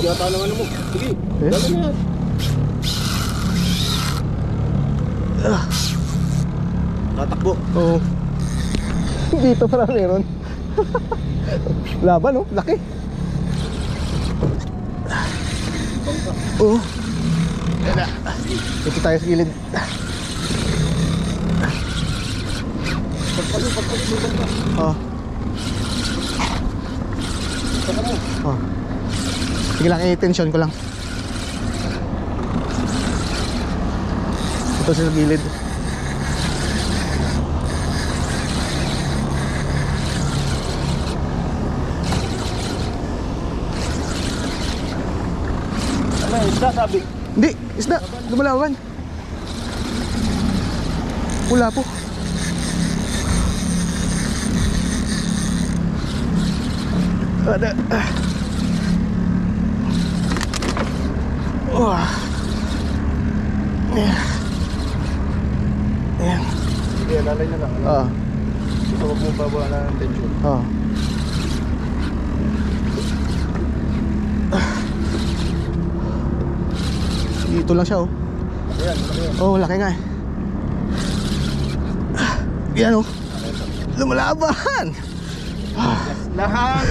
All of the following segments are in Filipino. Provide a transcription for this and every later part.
Yata ng ano mo. Sige, dali na yan. Tatakbo. Oo. Dito pala meron. Laban, oh, laki. Oo. Dito tayo sa gilid. Oh. Oh. Sige lang, i-tension ko lang. Ito sa gilid. Ano, isda sabi? Hindi, isda, lumalawan. Pula po. Ada. Wah. Ayan. Ayan. Sige, lalay na lang. Oo. Ito, huwag mong bababa na ng tension. Oo. Dito lang siya, oh. Ayan, laki yan. Oh, laki nga eh. Yan, oh. Lumalaban. Lahat.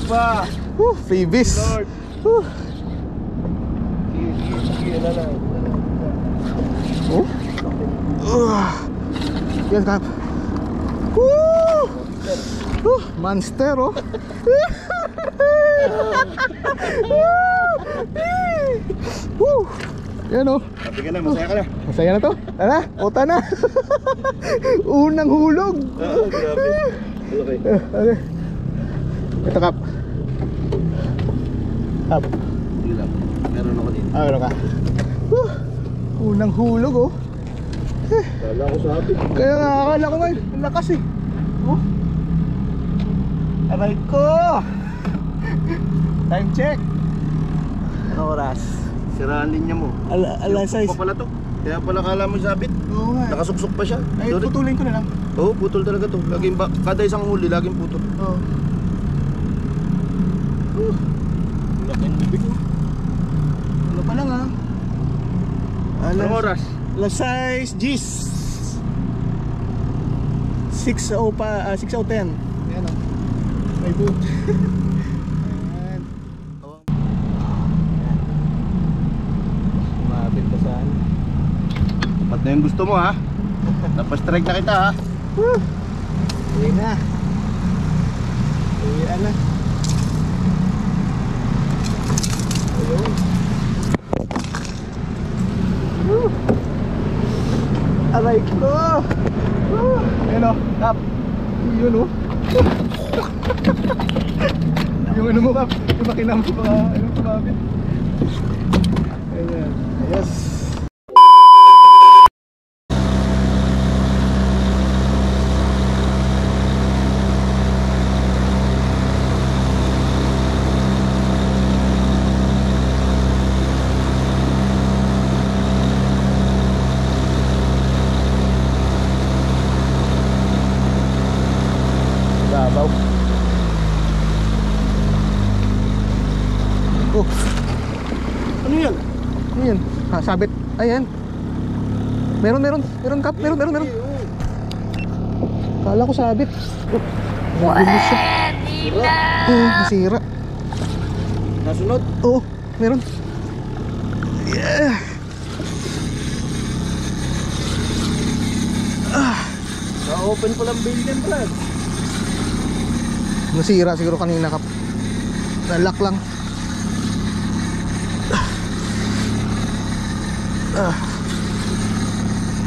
Ba. Freebies. Lord. Sige, lalay. Oh. Yan, kap. Monster, oh. Yan, oh. Sabi ka na, masaya ka na. Masaya na to. Tara, uta na. Unang hulog. Grabe. Okay. Okay. Ito, kap. Kap. Sige lang. Meron ako dito. Meron ka. Unang hulog, oh. Kala ko sabi. Kaya nga, akala ko ngayon. Ang lakas eh. Oh. Aray ko. Time check. Ano oras? Siraan din niya mo. Alas 6. Pa pala to. Kaya pala kala mo sabit. Oo nga. Nakasuksok pa siya. Ay, putulin ko na lang. Oo, putol talaga to. Laging kada isang huli, laging putol. Oo. Laking bibig mo. Ano pa lang, ah. Anong oras? Alas 6 G's 6:10. Ayan, oh. May boot. Ayan. Mabit ka saan? Pat na yung gusto mo, ha? Napastrike na kita, ha? Uwi na. Uwian na. Ayun. Aray ko. Ayan, o, Kap. Yun, o. Yung ano mo, Kap. Yung makinam ko mga ano, kumabit. Ayan. Yes. Babaw. Oh. Ano yan? Ano yan? Ha, sabit. Ayan. Meron, Kap. Meron. Kala ko sabit. Oh. Nasira. Nasunod? Oo, meron. Yeah. Na-open ko lang bail yan, Brad. Nasira siguro kanina, Kap. Nalock lang.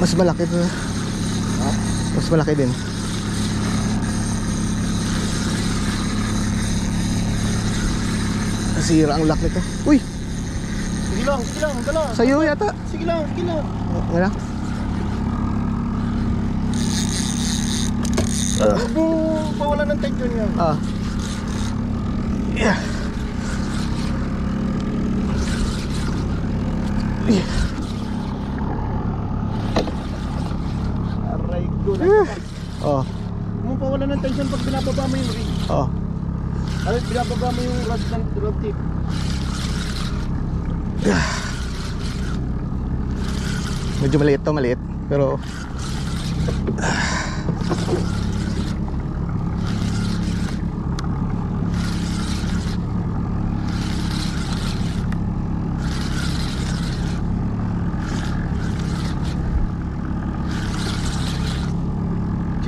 Mas malaki to. Ha? Mas malaki din. Nasira ang lock nito. Uy! Sige lang, dala. Sa'yo yata. Sige lang. Wala. Huwag mo pawalan ng tension yan. Ah. Yeah. Aray ko na. Oh. Huwag mo pawalan ng tension pag binababa mo yung ring. Oh. Ay, binababa mo yung rod tip. Medyo maliit to, maliit. Pero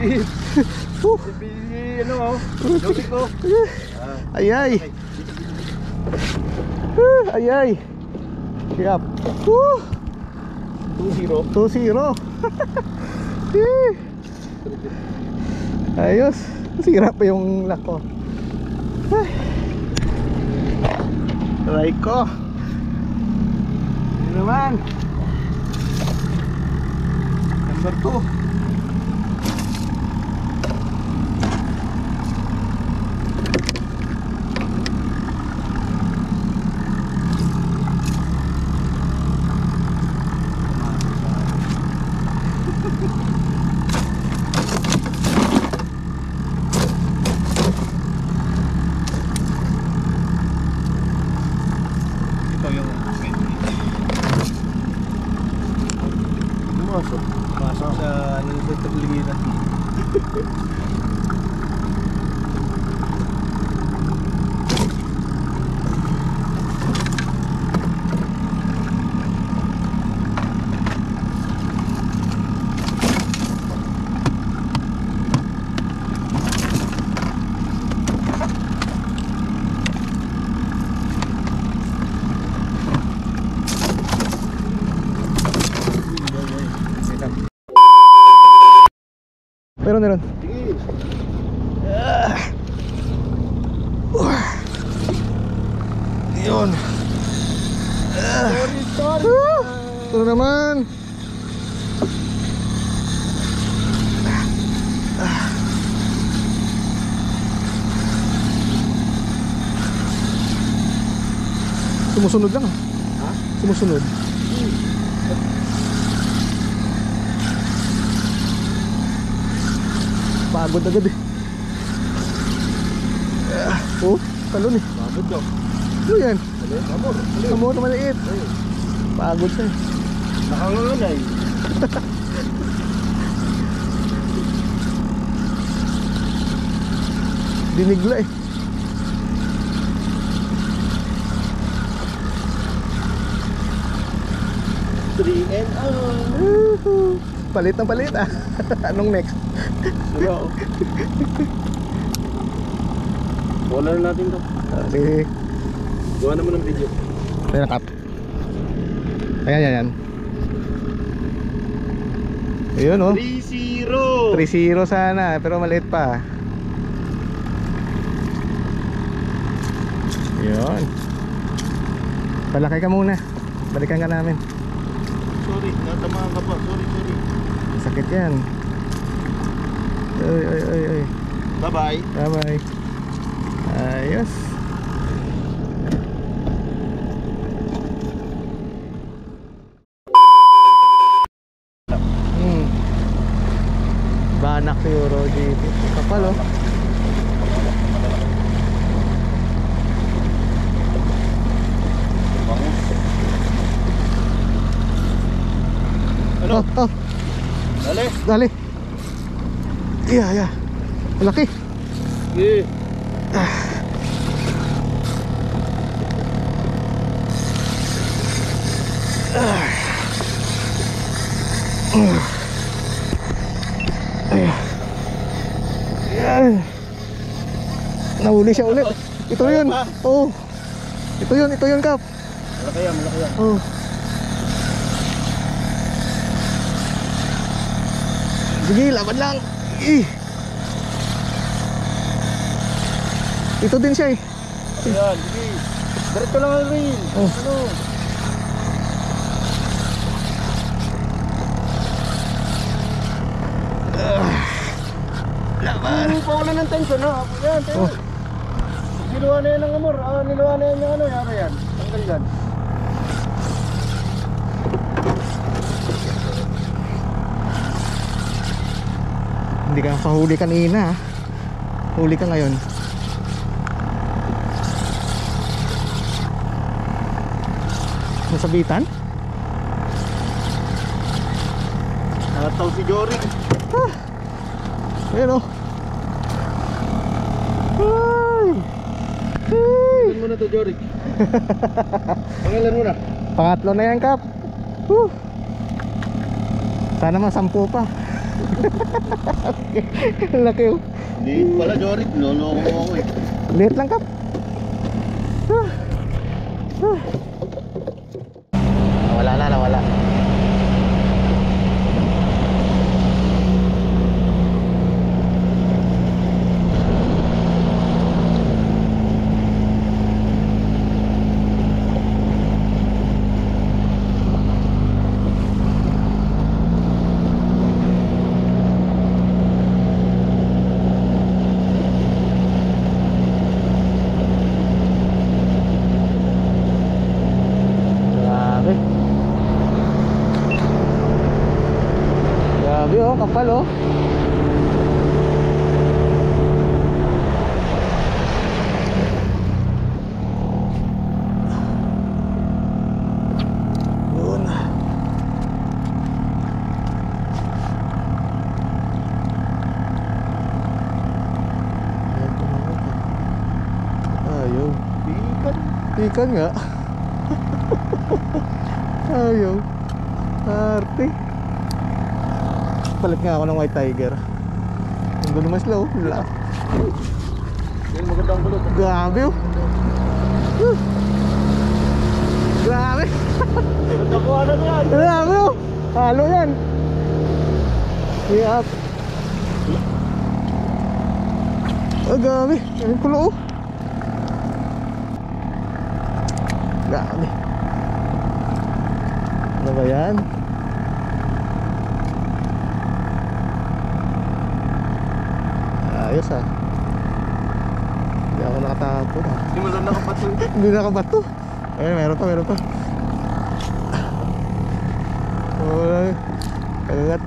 Shit. Ano oh? Joke ko. ayay. Ayay. Siap. 2-0. 2-0. Ayos. Sira pa yung lock ko. Try ko. Yun naman. Number 2. Masok sa ano sa tagligiran. Meron. Sige. Yun. Sorry. Ito naman. Sumusunod lang ah. Ha? Sumusunod. Pagod agad eh. Oh, talon eh. Pagod daw. Ano yan? Amor. Amor na maliit. Pagod siya eh. Nakanganganay. Dinigla eh. Three and Palit ng palit ah. Anong next? Sura. Wala na natin to. Sige. Gawa naman ng video. Ayan kap. Ayan. Ayun oh. 3-0. 3-0 sana pero maliit pa. Yun. Palakay ka muna. Balikan ka namin. Sorry, natamaan ka pa. Sorry. Sakit yan. Ay. Bye-bye. Bye-bye. Ayos. Banak siguro dito. Kapal oh. Ano? Oh. Dali. Dali. Iya. Malaki. Yeah. Ayan. Nahuli siya ulit. Ito yun. Oh. Ito yun Kap. Malaki yan. Oh. Sige, laban lang. Eh. Ito din siya eh. Ayan, sige. Diretso lang ang rin. Oh. Ano? Laban. Pawalan ng tension ha. Ayan, tayo. Oh. Niluwa na yan ng amor. Niluwa na yan ng ano. Yara yan. Tanggal yan. Hindi ka nakahuli kanina ha. Huli ka ngayon. Nasabitan? Nakataw si Jory. Ayan o. Ay! Ay! Pangalan mo na to, Jory. Pangalan mo na. Pangatlo na yan, Kap. Sana mga 10 pa. Laki oh. Hindi pala, Jory. Loloko mo ako eh. Liit lang, Kap. Nawala na, nawala. Grabe. Grabe oh, kapal oh. Yun. Ayaw. Ikan. Ikan nga. Ayaw. Arte. Palit nga ako ng white tiger. Ang gulo mas low. Wala. Yan, magandang bulot. Grabe oh. Grabe. Nakuha na yan. Grabe oh. Halo yan. Yap. Oh, grabe. Ang kulo oh. Grabe. Ano ba yan? Ayos ah. Hindi ako nakatapon ah. Hindi mo lang nakapato. Hindi nakabato. Eh, meron pa, meron pa. Wala. Kagat.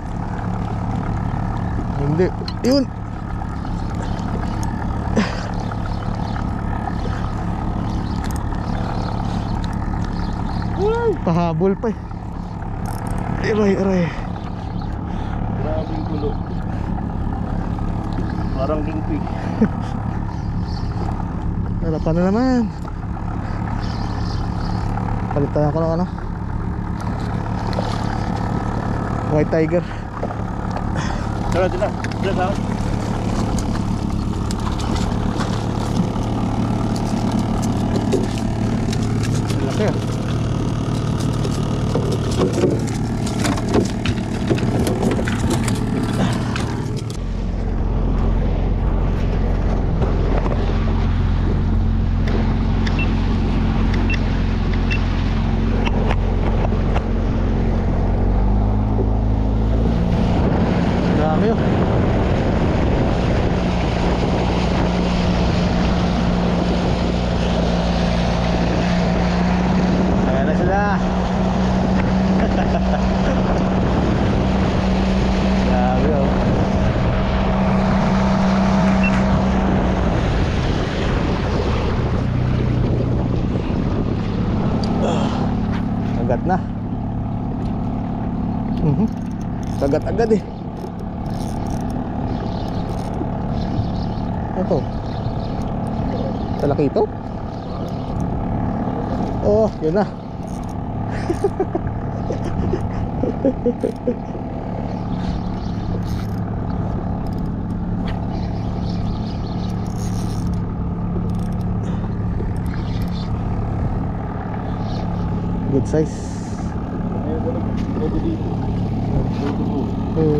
Hindi. Yun. Ay, pahabol pa eh. Aray, aray. Grabing gulo. Parang lingpig. Harapan na naman. Palitan ako ng ano, white tiger. Tara, tara. Tara. Laki ah. Dami oh. Ayan na sila. Grabe oh. Agad na. Kagat agad eh. Ano to? Talakito? Oh, yun na. Good size. Ayun, pwede dito. Pwede po. Hmm.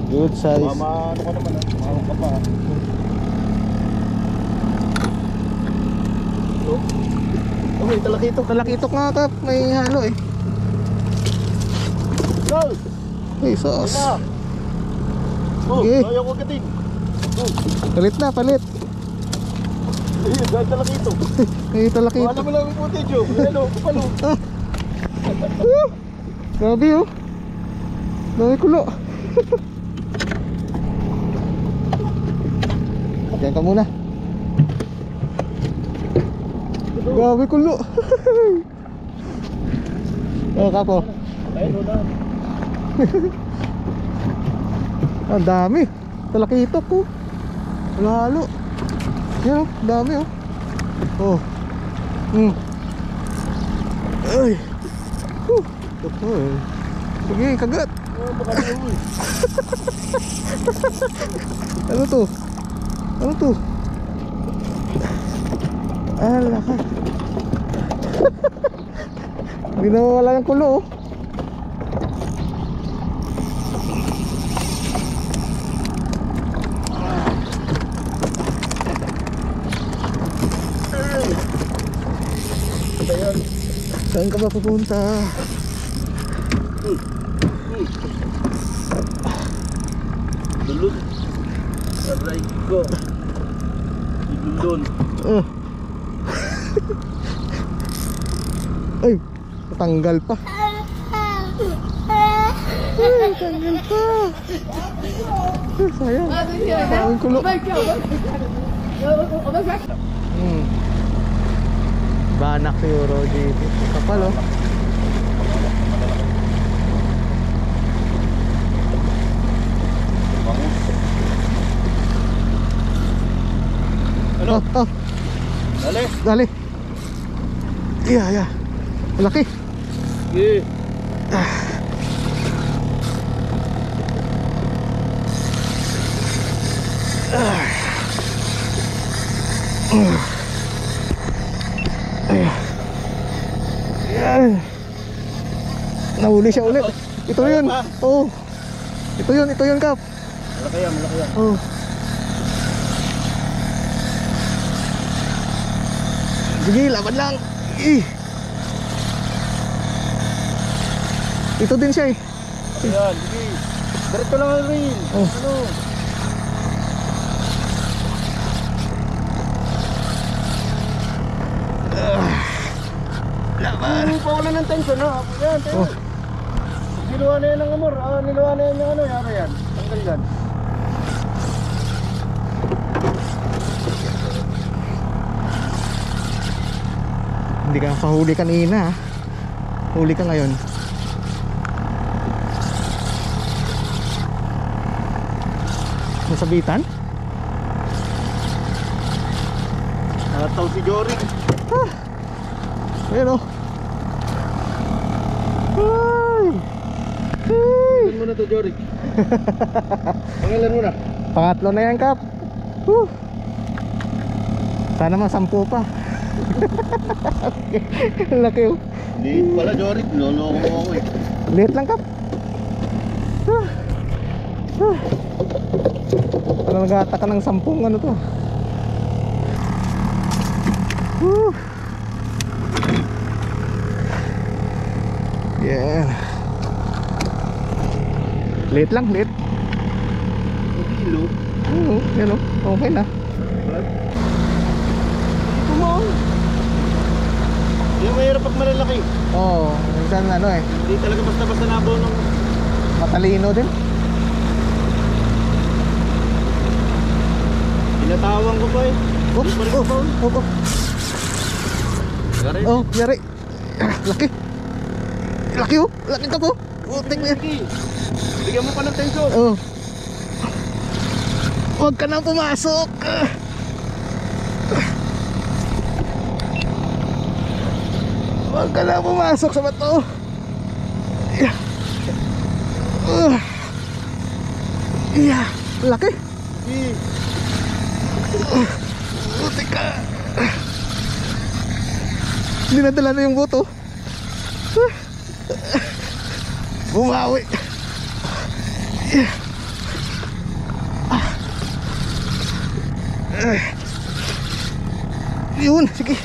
Good size. Mama, ano ka naman ha? Mama ka pa ha? Oh, may talakitok. Talakitok nga kap, may halo eh. Go! Ay, sos. Wala. Oh, Okay. ayaw ko kating. Oh, Palit na, palit. ayun, dahil talakitok. May talakitok. Wala mo lang yung footage oh. Hello, kapalo. Grabe oh. Dami kulo. Diyan ka muna. Grabe kulo. Oh, kapo. Ayun, wala. Ang dami. Talakitok oh. Halo. Yan oh, dami oh. Oh. Ay. Sige, kagat. Oh, baka na uwi. Ano to? Ano to? Ala ka. Hindi na mawala yung kulo oh. Ayan. Saan ka ba pupunta? Dulun. Aray ko. Dulun. Ay, natanggal pa. Ay, tanggal pa. Ay, sayang. Ang kulo. Banak siguro dito. Kapal oh. Ano? Oh. Dali. Dali. Yeah. Malaki. Sige. Ayan. Nahuli siya ulit. Ito yun. Oo. Ito yun kap. Malaki yan, malaki yan. Oo. Sige, laban lang. Ito din siya eh. Ayan, sige. Diretso lang ang rin. Oh. Ano? Laban. Pawala ng tension ha. Ayan, tayo. Oh. Niluwa na yan ng amor. Niluwa na yan yung ano. Yara yan. Tanggal yan. Hindi ka pahuli kanina ha. Huli ka ngayon. Nasabitan? Nataw si Jory. Ayun o. Ay! Ay! Ilan mo na to, Jory? Pangalan mo na. Pangatlo na yan kap. Sana masampu pa. Laki oh. Hindi pala, Jory. Loloko mo ako eh. Liit lang kap. Ano nag-ata ka ng 10 ano to. Yeah. Liit lang, liit. Kilo. Oo, yan o. Okay na. Come on. Hindi mahirap pag malalaki. Oo, minsan ano eh. Hindi talaga basta-basta nabaw ng... Matalino din. Tinatawang ko pa eh. Oh. Gari. Oh, yari. Laki. Laki oh. Laki ka po. Utik mo yan. Bigyan mo pa ng tensyon. Oh. Huwag ka nang pumasok. Huwag ka nang pumasok sa bato. Yeah. Laki. Utik ka. Dinadala na yung boto. Bumawi. Yun, sige.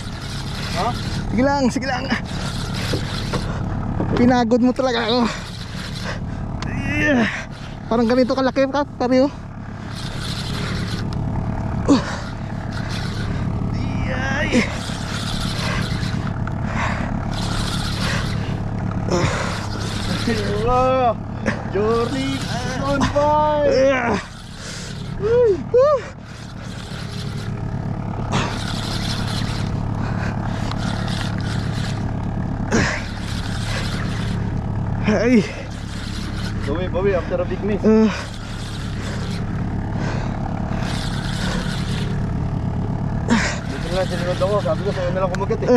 Ha? Sige lang, sige lang. Pinagod mo talaga ako. Parang ganito kalaki ka, pare oh. Hello! Jory on fire! Ay. Bawi, after a big miss. Dito nga, sinunod ako. Sabi ko, sa'yo na lang kumagat eh.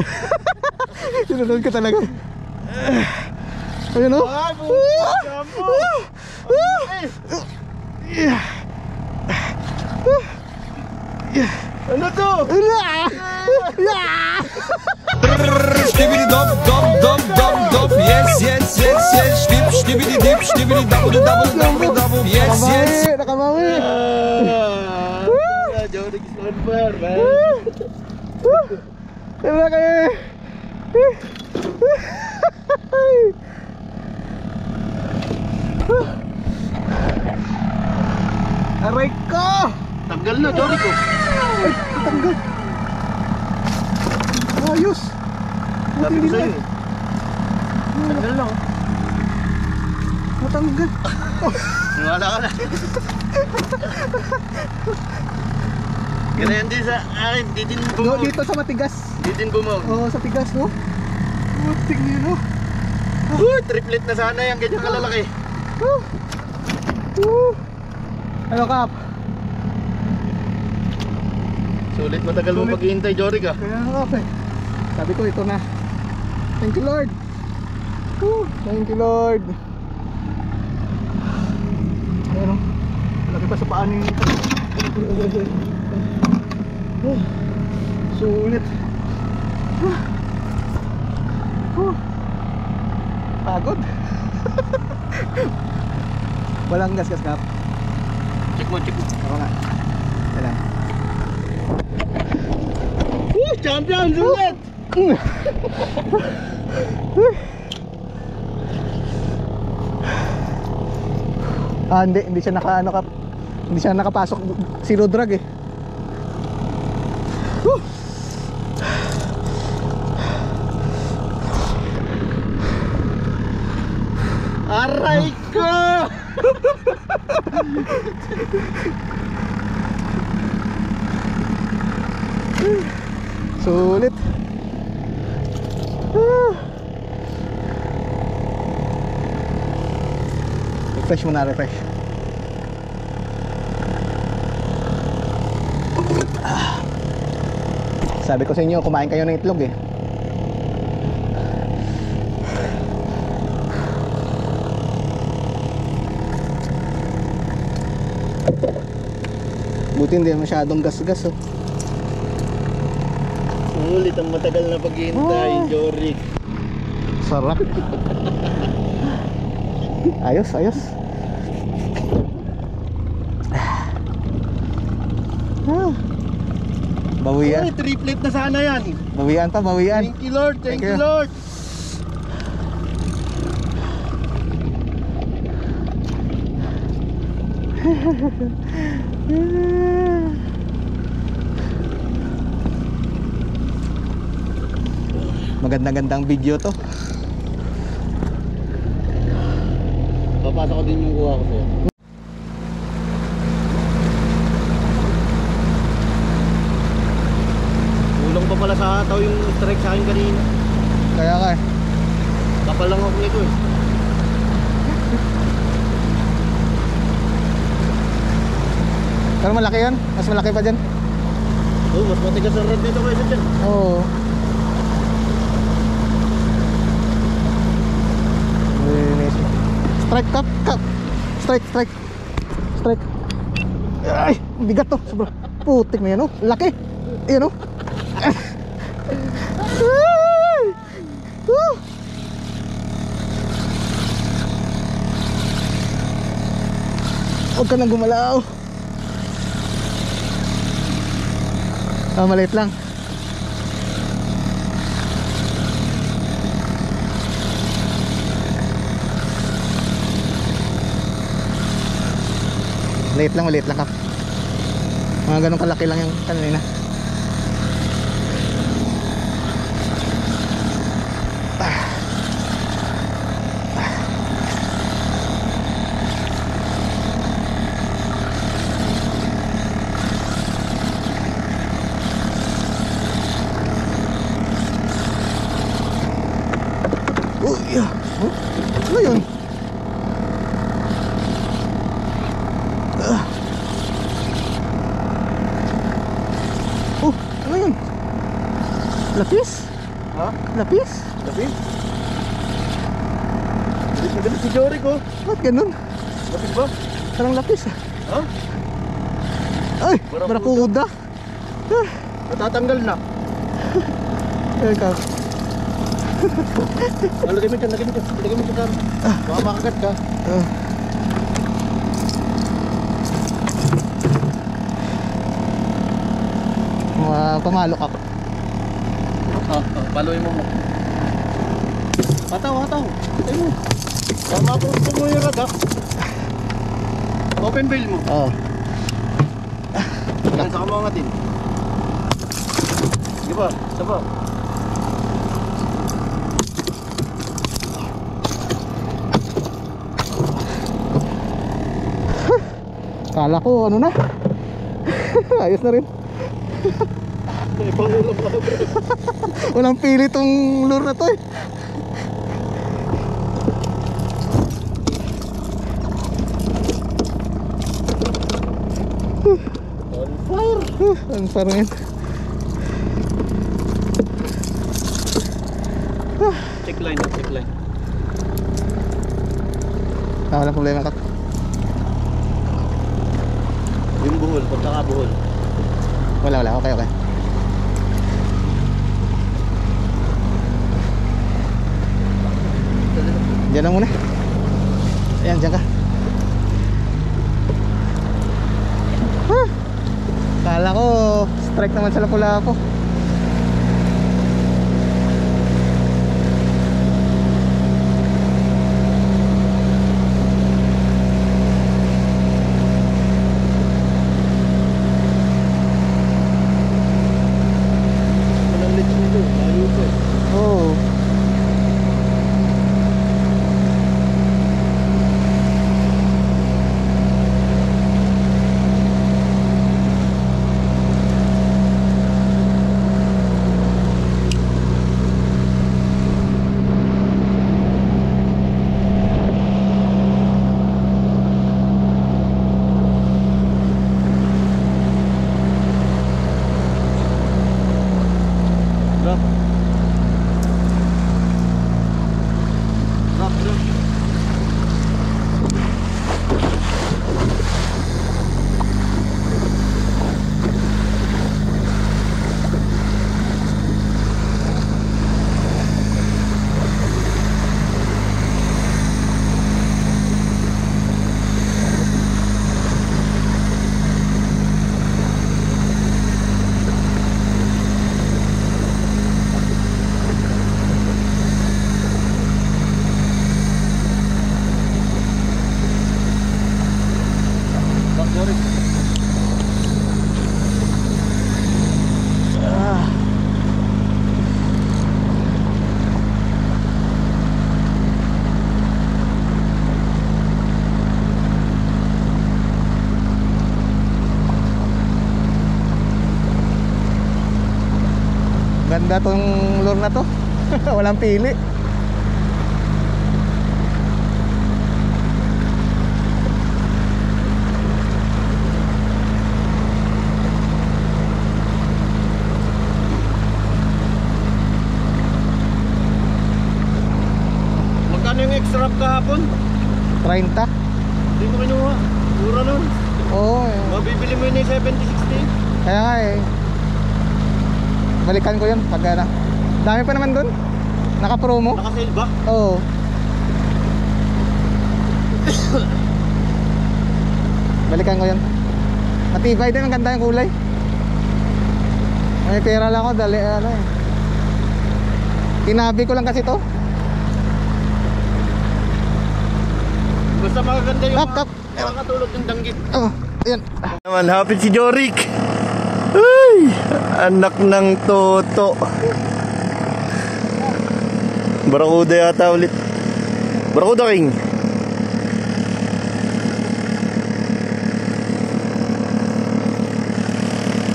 Sinunod ka talaga. Ayun oh. Ay, bukas jampo! Ano to? Stibidi dop dop dop dop dop. Yes yes yes yes. Stibidi dip stibidi double double double double. Yes yes. Nakamawi. Jory is on fire, man. Kaya kayo. Aray ko! Tanggal na, Jory ko. Ay, tanggal. Ayos. Sabi ko sa'yo eh. Tanggal na, oh. Matanggal. Wala ka na. Ganyan din sa akin, di din No, bumaw. dito sa matigas. Di din bumaw. Oo, sa tigas, no? Putik niyo, no? Triplet na sana yung ganyan kalalaki. Ano, Kap? Sulit matagal mo maghihintay, Jory ka. Kaya nga, Kap eh. Sabi ko, ito na. Thank you, Lord. Thank you, Lord. Ayan, no? Laki pa sa paan yung... Sulit. Pagod. Walang gas, Kap. Check mo. Ako nga. Kailan. Champion, sulit! Hindi siya naka ano, Kap. Hindi siya nakapasok, zero drag eh. Aray ko! Sulit. Refresh muna, refresh. Sabi ko sa inyo, kumain kayo ng itlog eh. Buti hindi masyadong gas-gas oh. Sulit ang matagal na paghihintay, Jory. Sarap. Ayos. Bawian. Ay, triplet na sana yan. Bawian pa, bawian. Thank you, Lord. Thank you, Lord. Magandang video to. Papasok ko din yung kuha ko sa'yo. Kulang pa pala sa ataw yung strike sa akin kanina. Kaya nga eh. Kapal lang ako nito eh. Pero malaki yan. Mas malaki pa dyan. Oh, mas matigas ang rod nito kaysa dyan. Oo. Linis. Strike, Kap. Strike. Ay, bigat to. Sobra. Putik na yan oh. Laki. Ayan oh. Ay! Huwag ka nang gumalaw. Ah, maliit lang. Maliit lang kap. Mga ganun kalaki lang yung kanina. Oh, yeah. Oh, ano yun? Oh, ano yun? Lapis? Ha? Lapis? Lapis? Bilis na bilis si Jory ko. Ba't ganun? Lapis ba? Parang lapis ah. Ha? Ay, Barakuda. barakuda. Ah, Natatanggal na. ikaw. Lagay mo dyan, lagay mo dyan. Lagay mo dyan. Baka makagat ka. Ah. Pamalo ka. Paluin mo mo. Hataw. Hataw mo. Baka makurupong mo yung rad ha. Open bail mo. Oo. Yan, saka mo angatin. Sige pa, isa pa. Kala ko ano na. Ayos na rin. Ipangulam ka. Walang pili tong lure na to eh. On fire. Ang parang yan. Check line, check line. Walang problema ka. Yung buhol, pagkakabuhol. Wala. Okay. Diyan lang muna. Ayan, diyan ka. Kala ko strike naman sa Lapu-Lapu. Walang leech nito, layo ko eh. Oo. Drop. Drop. Back, Jory. Ganda tong lure na to. Walang pili. Magkano yung extra kahapon? 30. Hindi mo kinuha. Mura nun. Oo. Mabibili mo yun yung 70-60. Kaya nga eh. Balikan ko yun pag ano. Dami pa naman dun. Naka-promo. Naka-sale ba? Oo. Balikan ko yun. Matibay din, ang ganda yung kulay. May pera lang ako, dali ano eh. Tinabi ko lang kasi to. Basta magaganda yung Kap. mga katulog ng danggit. Oh, ayan. Naman, hapit si Jorik. Ay, anak ng toto. Barakuda yata ulit. Barakuda King.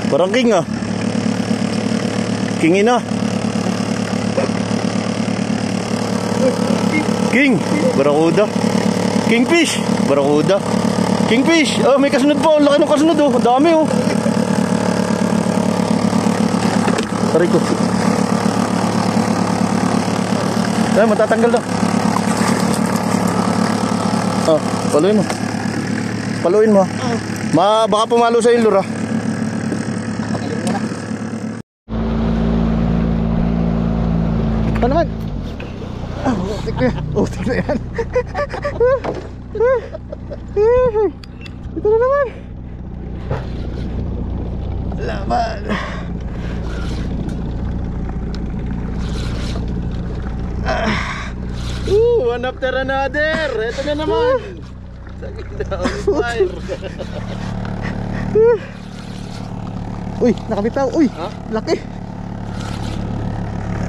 Parang King ah. Kingin ah. King, barakuda. Kingfish, barakuda. Kingfish, oh may kasunod pa. Ang laki ng kasunod oh. Dami oh. Taray ko. Ay, matatanggal na. Ah, paluin mo. Paluin mo. Baka pumalo sa ilura. Ito naman. Ah, utik na yan. Utik na yan. Ito na naman. Laban. One after another. Ito na naman. Sakit na on fire. Uy, nakabitaw. Uy, Ha? laki.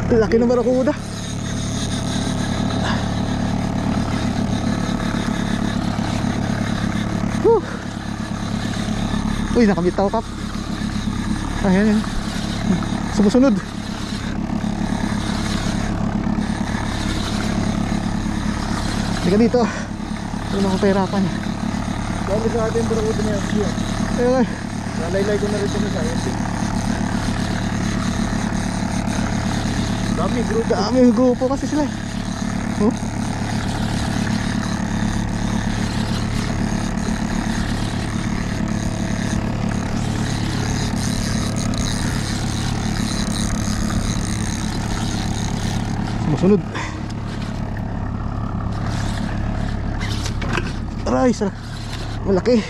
Laki ng barakuda. Whew. Uy, nakabitaw kap. Ayan, yan. Sumusunod. Hindi ka dito. Hindi mo ko pahirapan. Dami sa atin barakuda na yan. Ayun. Nalaylay ko na rin ito sa ayan. Dami grupo. Dami yung grupo kasi sila. Oh. Sumusunod. Aray, sarap. Malaki.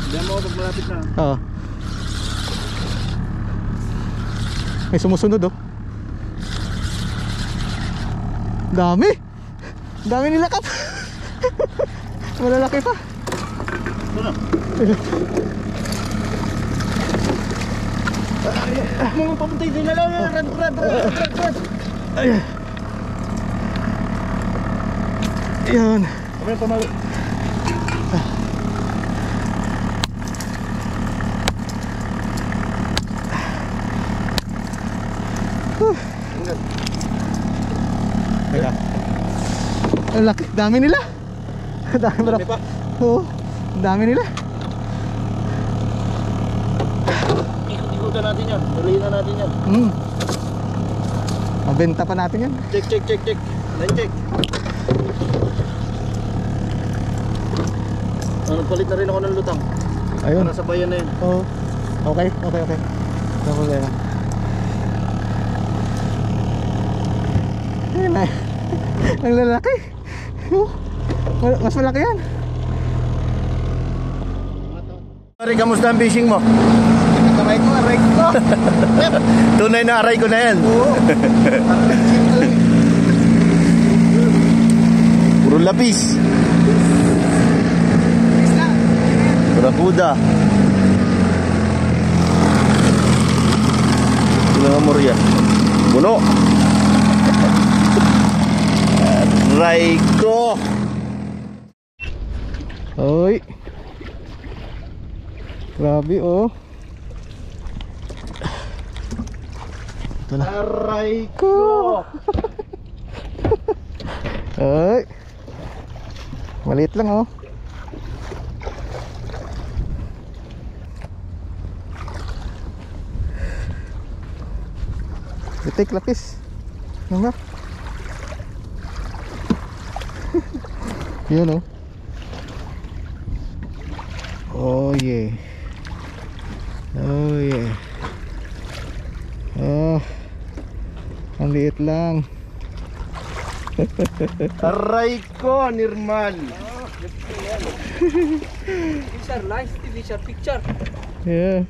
Diyan mo pag malapit na. Oo. May sumusunod oh. Dami. Dami nila kap. Malalaki pa. Ito na. Mga papuntay din na lang. Rad. Ayan. Ayan. Kami pamalo. Teka. Ang laki. Dami nila. Dami pa. Oo. Dami nila. Ikot-ikutan natin yan. Tuloyin na natin yan. Mabenta pa natin yan. Check. Line check. Palit na rin ako ng lutang. Ayun. Para sa bayan na yun. Oo. Okay. No problema. Ayun na. Ang lalaki. Mas malaki yan. Pare, kamusta ang fishing mo? Aray ko. Tunay na aray ko na yan. Oo. Puro lapis. Barakuda. Ilang amorya. Buno. Aray ko. Hoy. Grabe oh. Ito na. Aray Ko. Hoy. Maliit lang oh. Bitik lapis. Ano ba? Yun oh. Oh yeah. Oh yeah. Oh. Ang liit lang. Aray ko, Nirmal. Picture, live picture, picture. Yeah.